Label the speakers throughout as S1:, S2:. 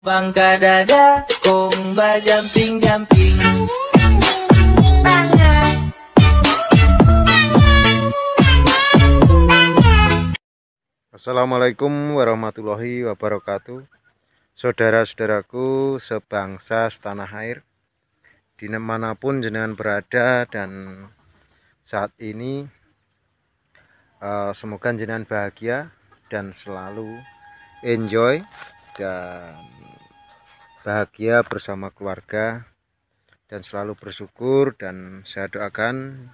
S1: Bangka dada, komba jumping.
S2: Assalamualaikum warahmatullahi wabarakatuh. Saudara-saudaraku sebangsa setanah air, dimanapun jenengan berada dan saat ini, semoga jenengan bahagia dan selalu enjoy dan bahagia bersama keluarga dan selalu bersyukur. Dan saya doakan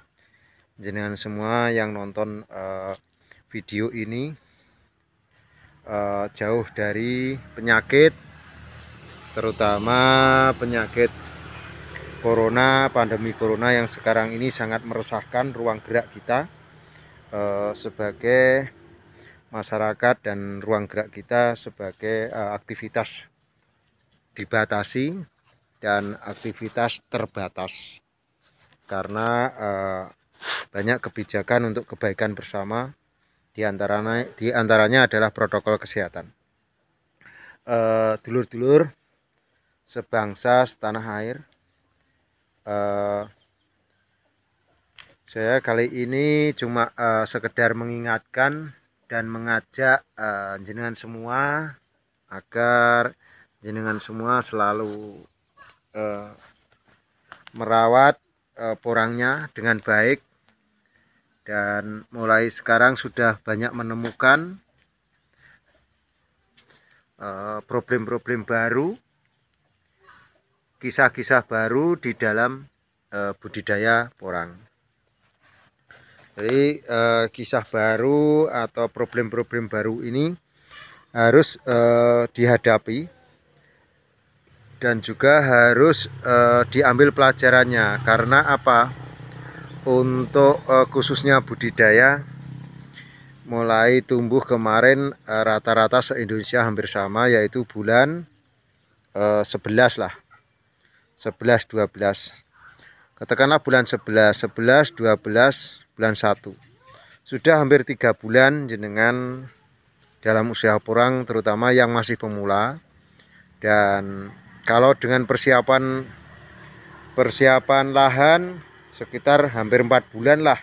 S2: jenengan semua yang nonton video ini jauh dari penyakit, terutama penyakit corona, pandemi corona yang sekarang ini sangat meresahkan ruang gerak kita sebagai masyarakat, dan ruang gerak kita sebagai aktivitas dibatasi dan aktivitas terbatas karena banyak kebijakan untuk kebaikan bersama. Di antaranya adalah protokol kesehatan. Dulur-dulur sebangsa setanah air, saya kali ini cuma sekedar mengingatkan dan mengajak jenengan semua agar jenengan semua selalu merawat porangnya dengan baik. Dan mulai sekarang sudah banyak menemukan problem-problem baru, kisah-kisah baru di dalam budidaya porang. Jadi kisah baru atau problem-problem baru ini harus dihadapi dan juga harus diambil pelajarannya. Karena apa? Untuk khususnya budidaya mulai tumbuh kemarin rata-rata se-Indonesia hampir sama, yaitu bulan 11 lah, 11, 12, katakanlah bulan 11, 12, bulan 1. Sudah hampir 3 bulan jenengan dalam usaha porang, terutama yang masih pemula. Dan kalau dengan persiapan lahan sekitar hampir 4 bulan lah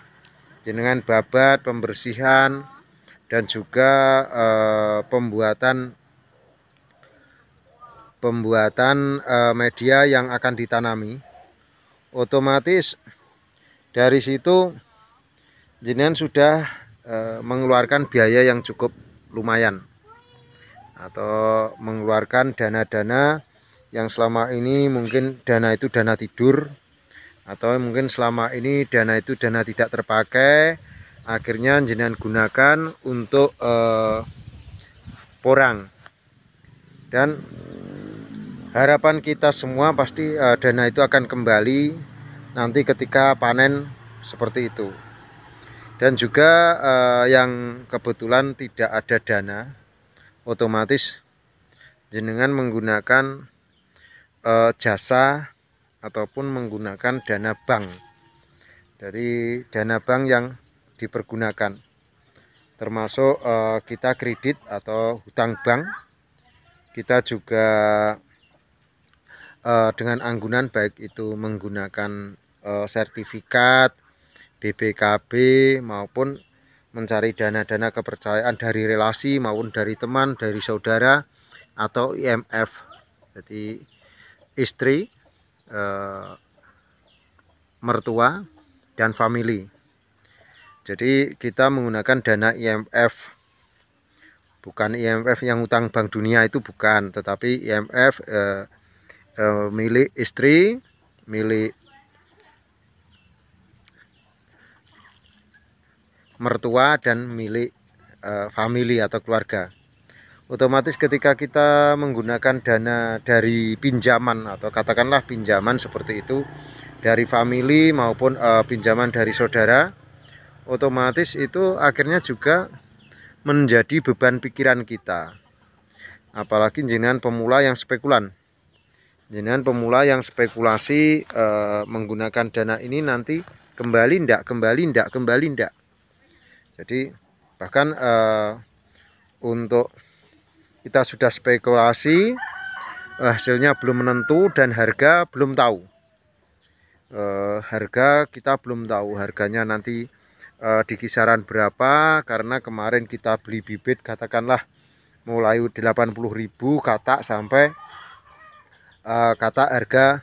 S2: jenengan babat, pembersihan, dan juga pembuatan media yang akan ditanami. Otomatis dari situ jenengan sudah mengeluarkan biaya yang cukup lumayan, atau mengeluarkan dana-dana yang selama ini mungkin dana itu dana tidur, atau mungkin selama ini dana itu dana tidak terpakai, akhirnya jenengan gunakan untuk porang. Dan harapan kita semua pasti dana itu akan kembali nanti ketika panen seperti itu. Dan juga yang kebetulan tidak ada dana, otomatis jenengan menggunakan jasa ataupun menggunakan dana bank. Dari dana bank yang dipergunakan, termasuk kita kredit atau hutang bank, kita juga dengan anggunan baik itu menggunakan sertifikat BBKB maupun mencari dana-dana kepercayaan dari relasi maupun dari teman, dari saudara, atau IMF. Jadi istri, mertua, dan family. Jadi kita menggunakan dana IMF, bukan IMF yang utang Bank Dunia, itu bukan, tetapi IMF milik istri, milik mertua, dan milik family atau keluarga. Otomatis ketika kita menggunakan dana dari pinjaman, atau katakanlah pinjaman seperti itu dari family maupun pinjaman dari saudara, otomatis itu akhirnya juga menjadi beban pikiran kita. Apalagi jenengan pemula yang spekulan, jenengan pemula yang spekulasi menggunakan dana ini nanti kembali ndak. Jadi bahkan untuk kita sudah spekulasi hasilnya belum menentu dan harga belum tahu. Harga kita belum tahu harganya nanti di kisaran berapa, karena kemarin kita beli bibit katakanlah mulai 80.000 katak sampai katak harga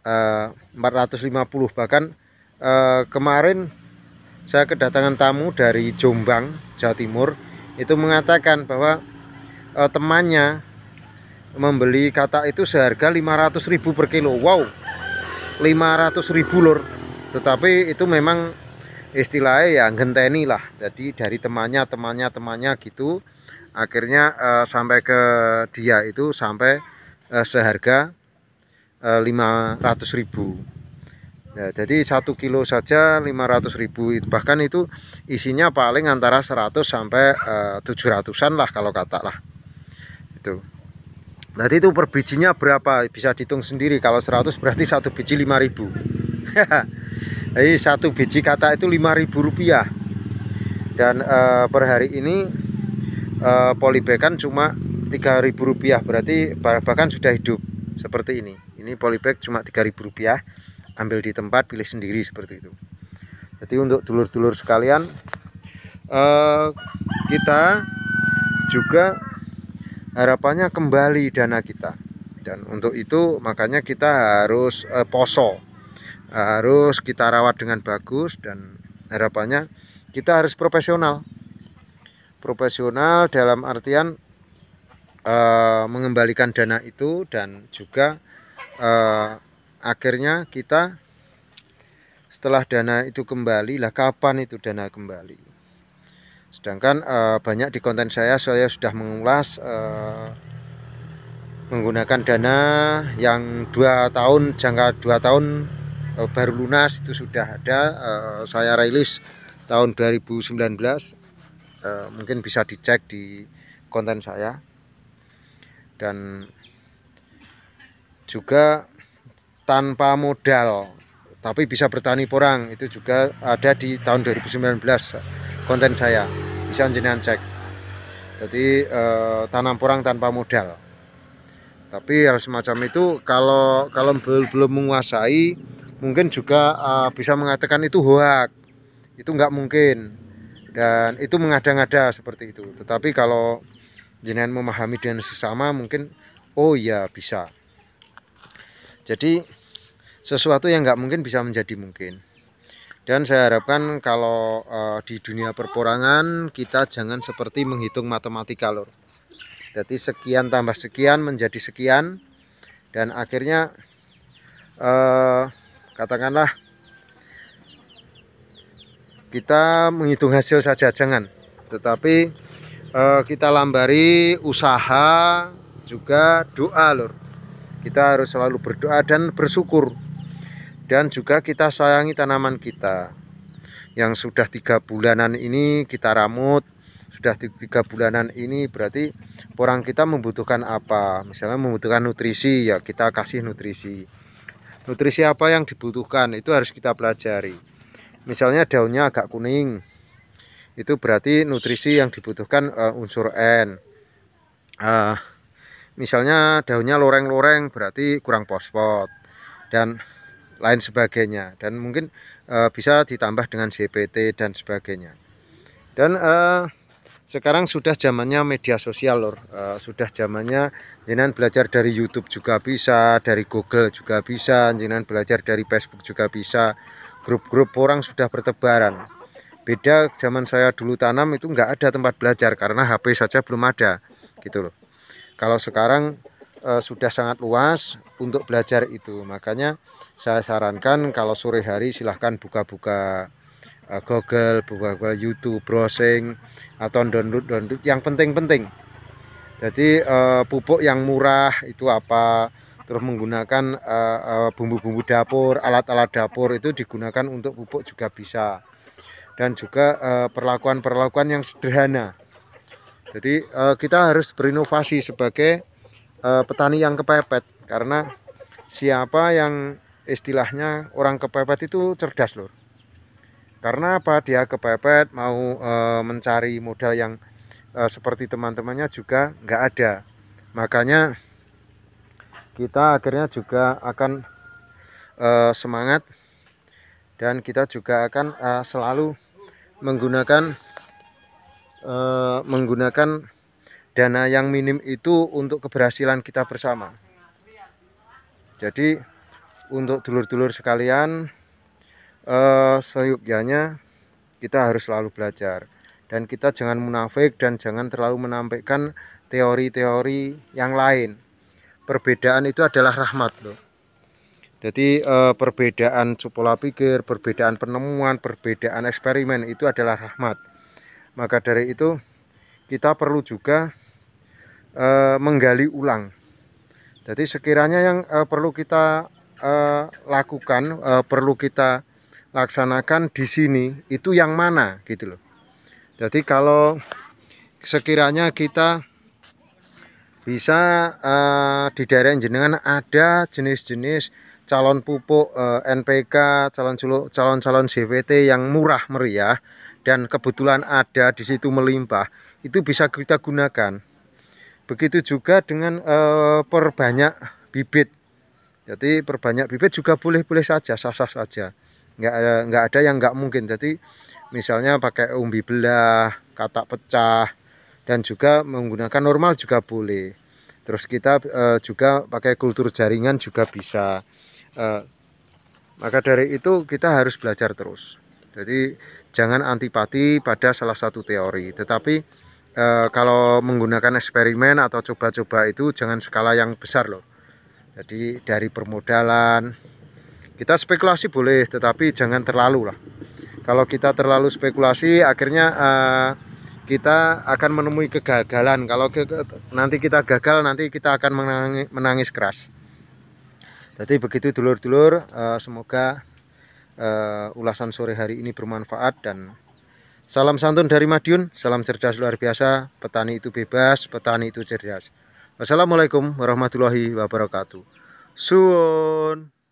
S2: 450. Bahkan kemarin saya kedatangan tamu dari Jombang, Jawa Timur, itu mengatakan bahwa temannya membeli katak itu seharga 500.000 per kilo. Wow, 500.000 lur. Tetapi itu memang istilahnya ya genteni lah. Jadi dari temannya gitu, akhirnya sampai ke dia itu sampai seharga 500.000. Nah, jadi 1 kilo saja 500.000, bahkan itu isinya paling antara 100 sampai 700-an lah kalau kata lah itu. Nanti itu per bijinya berapa bisa dihitung sendiri. Kalau 100 berarti satu biji 5.000. Jadi satu biji kata itu 5.000 rupiah. Dan per hari ini polybagan cuma 3.000 rupiah, berarti bahkan sudah hidup seperti ini. Ini polybag cuma 3.000 rupiah, ambil di tempat, pilih sendiri seperti itu. Jadi untuk dulur-dulur sekalian, kita juga harapannya kembali dana kita, dan untuk itu makanya kita harus poso, harus kita rawat dengan bagus, dan harapannya kita harus profesional dalam artian mengembalikan dana itu, dan juga akhirnya kita setelah dana itu kembali lah, kapan itu dana kembali. Sedangkan banyak di konten saya sudah mengulas menggunakan dana yang 2 tahun, jangka 2 tahun baru lunas, itu sudah ada. Saya rilis tahun 2019, mungkin bisa dicek di konten saya. Dan juga tanpa modal tapi bisa bertani porang, itu juga ada di tahun 2019 konten saya, bisa jenengan cek. Jadi tanam porang tanpa modal. Tapi hal semacam itu kalau belum menguasai, mungkin juga bisa mengatakan itu hoak, itu nggak mungkin, dan itu mengada-ngada seperti itu. Tetapi kalau jenengan memahami dengan sesama, mungkin oh iya bisa. Jadi sesuatu yang nggak mungkin bisa menjadi mungkin. Dan saya harapkan kalau di dunia perporangan kita jangan seperti menghitung matematika lor. Jadi sekian tambah sekian menjadi sekian, dan akhirnya katakanlah kita menghitung hasil saja, jangan. Tetapi kita lambari usaha juga doa lor. Kita harus selalu berdoa dan bersyukur, dan juga kita sayangi tanaman kita yang sudah 3 bulanan ini kita ramut. Sudah 3 bulanan ini berarti porang kita membutuhkan apa. Misalnya membutuhkan nutrisi, ya kita kasih nutrisi. Nutrisi apa yang dibutuhkan itu harus kita pelajari. Misalnya daunnya agak kuning, itu berarti nutrisi yang dibutuhkan unsur N. Misalnya daunnya loreng-loreng berarti kurang fosfat dan lain sebagainya, dan mungkin bisa ditambah dengan CPT dan sebagainya. Dan sekarang sudah zamannya media sosial lor, sudah zamannya jenengan belajar dari YouTube juga bisa, dari Google juga bisa, jenengan belajar dari Facebook juga bisa. Grup-grup orang sudah bertebaran. Beda zaman saya dulu tanam itu nggak ada tempat belajar karena HP saja belum ada gitu loh. Kalau sekarang sudah sangat luas untuk belajar itu. Makanya saya sarankan kalau sore hari silahkan buka-buka Google, buka-buka YouTube, browsing atau download yang penting-penting. Jadi pupuk yang murah itu apa, terus menggunakan bumbu-bumbu dapur, alat-alat dapur itu digunakan untuk pupuk juga bisa. Dan juga perlakuan-perlakuan yang sederhana. Jadi kita harus berinovasi sebagai petani yang kepepet, karena siapa yang istilahnya orang kepepet itu cerdas lho. Karena apa? Dia kepepet mau mencari modal yang seperti teman-temannya juga nggak ada. Makanya kita akhirnya juga akan semangat, dan kita juga akan selalu menggunakan dana yang minim itu untuk keberhasilan kita bersama. Jadi untuk dulur-dulur sekalian, seyogyanya kita harus selalu belajar, dan kita jangan munafik dan jangan terlalu menampilkan teori-teori yang lain. Perbedaan itu adalah rahmat loh. Jadi perbedaan pola pikir, perbedaan penemuan, perbedaan eksperimen itu adalah rahmat. Maka dari itu kita perlu juga menggali ulang. Jadi sekiranya yang perlu kita lakukan, perlu kita laksanakan di sini itu yang mana gitu loh. Jadi kalau sekiranya kita bisa di daerah jenengan ada jenis-jenis calon pupuk NPK, calon-calon CVT yang murah meriah dan kebetulan ada di situ melimpah, itu bisa kita gunakan. Begitu juga dengan perbanyak bibit. Jadi perbanyak bibit juga boleh-boleh saja, sah-sah saja. Nggak ada yang nggak mungkin. Jadi misalnya pakai umbi belah, katak pecah, dan juga menggunakan normal juga boleh. Terus kita juga pakai kultur jaringan juga bisa. Maka dari itu kita harus belajar terus. Jadi jangan antipati pada salah satu teori. Tetapi kalau menggunakan eksperimen atau coba-coba itu jangan skala yang besar loh. Jadi dari permodalan, kita spekulasi boleh, tetapi jangan terlalu lah. Kalau kita terlalu spekulasi, akhirnya kita akan menemui kegagalan. Kalau nanti kita gagal, nanti kita akan menangis keras. Jadi begitu dulur-dulur, semoga ulasan sore hari ini bermanfaat, dan salam santun dari Madiun, salam cerdas luar biasa, petani itu bebas, petani itu cerdas. Wassalamualaikum warahmatullahi wabarakatuh. Suwun.